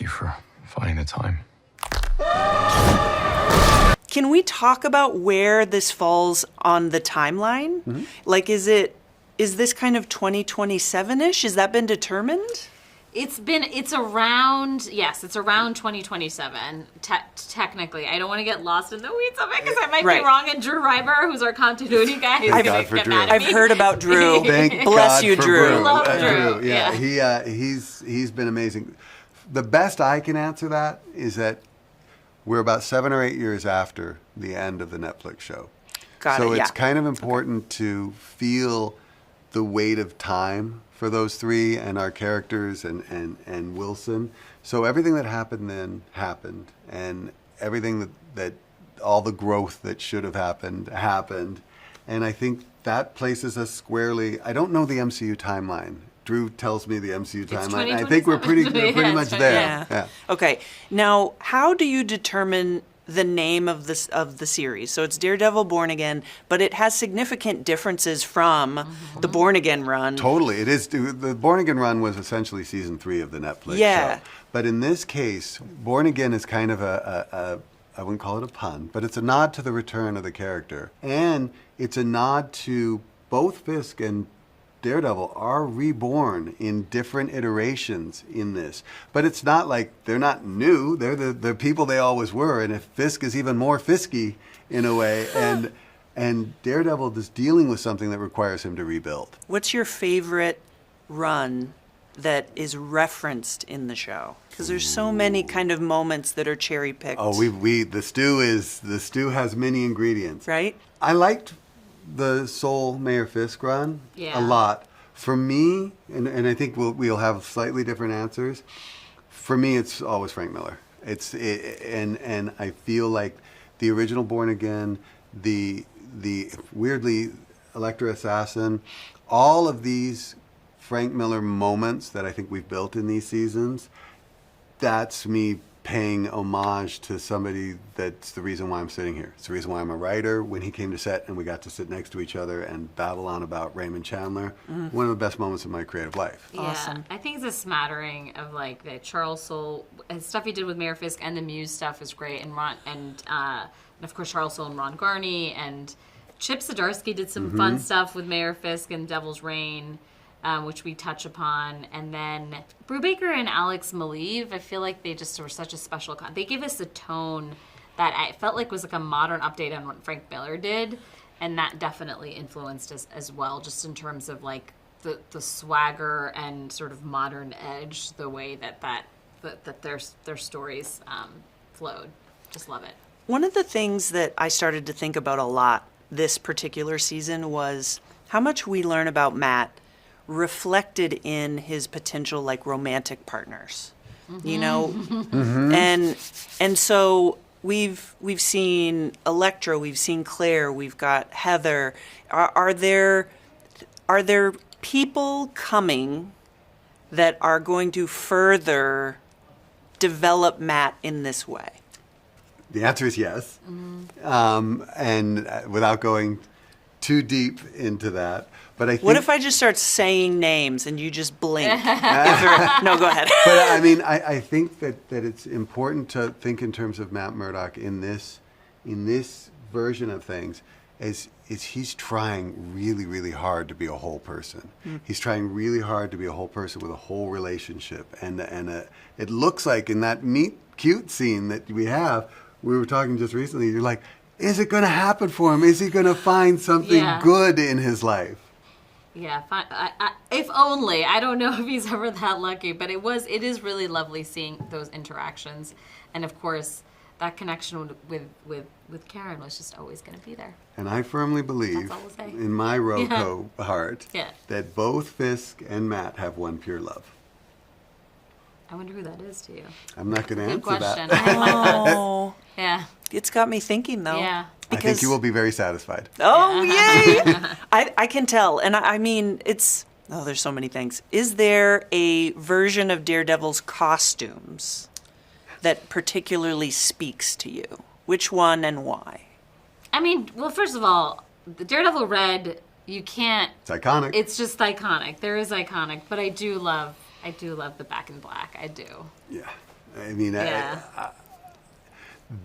for finding the time. Can we talk about where this falls on the timeline? Mm-hmm. Like, is this kind of 2027-ish? Has that been determined? It's around 2027, technically. I don't want to get lost in the weeds of it because I might be wrong. And Drew Reiber, who's our continuity guy, is going to get mad at me. I've heard about Drew. Thank Bless God you, for Drew. We love Drew. Yeah, he's been amazing. The best I can answer that is that we're about 7 or 8 years after the end of the Netflix show. So it's kind of important to feel the weight of time for those three and our characters and Wilson. So everything that happened then happened, and everything that all the growth that should have happened. And I think that places us squarely. I don't know the MCU timeline. Drew tells me the MCU timeline. I think we're pretty much there. Yeah. Okay. Now, how do you determine the name of the series? So it's Daredevil Born Again, but it has significant differences from the Born Again run. Totally. It is. The Born Again run was essentially season 3 of the Netflix show. But in this case, Born Again is kind of a I wouldn't call it a pun, but it's a nod to the return of the character. And it's a nod to both Fisk and Daredevil are reborn in different iterations in this. But it's not like they're not new. They're the people they always were. And if Fisk is even more Fisky in a way, and Daredevil is dealing with something that requires him to rebuild. What's your favorite run that is referenced in the show? Because there's so many kind of moments that are cherry picked. Oh, the stew has many ingredients. Right? I liked the Soul Mayor Fisk run a lot. For me, and I think we'll have slightly different answers. For me, it's always Frank Miller. And I feel like the original Born Again, the weirdly Elektra Assassin, all of these Frank Miller moments that I think we've built in these seasons, that's me paying homage to somebody that's the reason why I'm sitting here. It's the reason why I'm a writer. When he came to set and we got to sit next to each other and babble on about Raymond Chandler, one of the best moments of my creative life. Yeah, awesome. I think it's a smattering of like the Charles Soule stuff he did with Mayor Fisk, and the Muse stuff is great, and of course Charles Soule and Ron Garney, and Chip Zdarsky did some fun stuff with Mayor Fisk and Devil's Reign. Which we touch upon, and then Brubaker and Alex Maleev, I feel like they just were such a special they gave us a tone that I felt like was like a modern update on what Frank Miller did, and that definitely influenced us as well, just in terms of like the swagger and sort of modern edge, the way that their stories flowed. Just love it. One of the things that I started to think about a lot this particular season was how much we learn about Matt reflected in his potential like romantic partners, you know, and so we've seen Elektra, we've seen Claire, we've got Heather. Are there people coming that are going to further develop Matt in this way? The answer is yes, and without going too deep into that. But I think, what if I just start saying names and you just blink? No, go ahead. But I mean, I think that it's important to think in terms of Matt Murdock in this version of things, is he's trying really, really hard to be a whole person. He's trying really hard to be a whole person with a whole relationship, and it looks like in that meet cute scene that we were talking just recently. You're like, is it going to happen for him? Is he going to find something good in his life? Yeah, if only. I don't know if he's ever that lucky, but it is really lovely seeing those interactions, and of course, that connection with Karen was just always going to be there. And I firmly believe, in my Rocco heart, that both Fisk and Matt have one pure love. I wonder who that is to you. I'm not going to answer Good question. that. Oh, yeah. It's got me thinking though. Yeah. I think you will be very satisfied. Oh, yay! I can tell. And I mean, there's so many things. Is there a version of Daredevil's costumes that particularly speaks to you? Which one and why? I mean, well, first of all, the Daredevil Red, you can't... It's iconic. It's just iconic. There is iconic. But I do love the Back in Black. I do. Yeah. I mean, Yeah.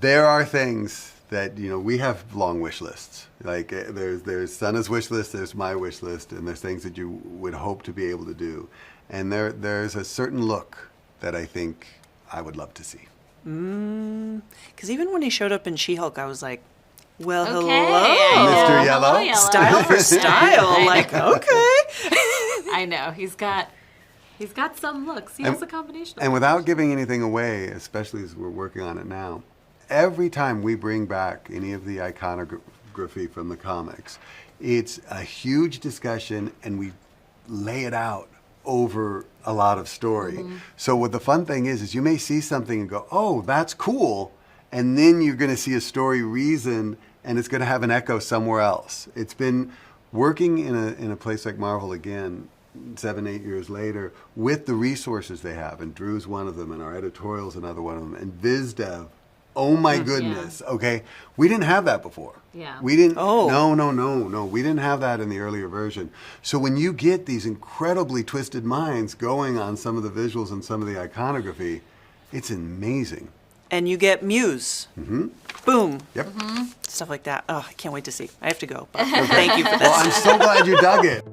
there are things that, you know, we have long wish lists. Like there's Sana's wish list, there's my wish list, and there's things that you would hope to be able to do. And there's a certain look that I think I would love to see. Because even when he showed up in She-Hulk, I was like, well, Okay. hello. Mr. Yellow? Hello, Yellow. Style for style. Like, okay. I know. He's got some looks. He has a combination of And looks. without giving anything away, especially as we're working on it now, every time we bring back any of the iconography from the comics, it's a huge discussion and we lay it out over a lot of story. So what the fun thing is you may see something and go, oh, that's cool. And then you're going to see a story reason and it's going to have an echo somewhere else. It's been working in a place like Marvel again, 7-8 years later, with the resources they have. And Drew's one of them, and our editorial's another one of them, and VizDev. Oh my goodness. Yeah. Okay. We didn't have that before. Yeah. We didn't. Oh. No. We didn't have that in the earlier version. So when you get these incredibly twisted minds going on some of the visuals and some of the iconography, it's amazing. And you get Muse. Mm-hmm. Boom. Yep. Stuff like that. Oh, I can't wait to see. I have to go. But thank you for this. Well, I'm so glad you dug it.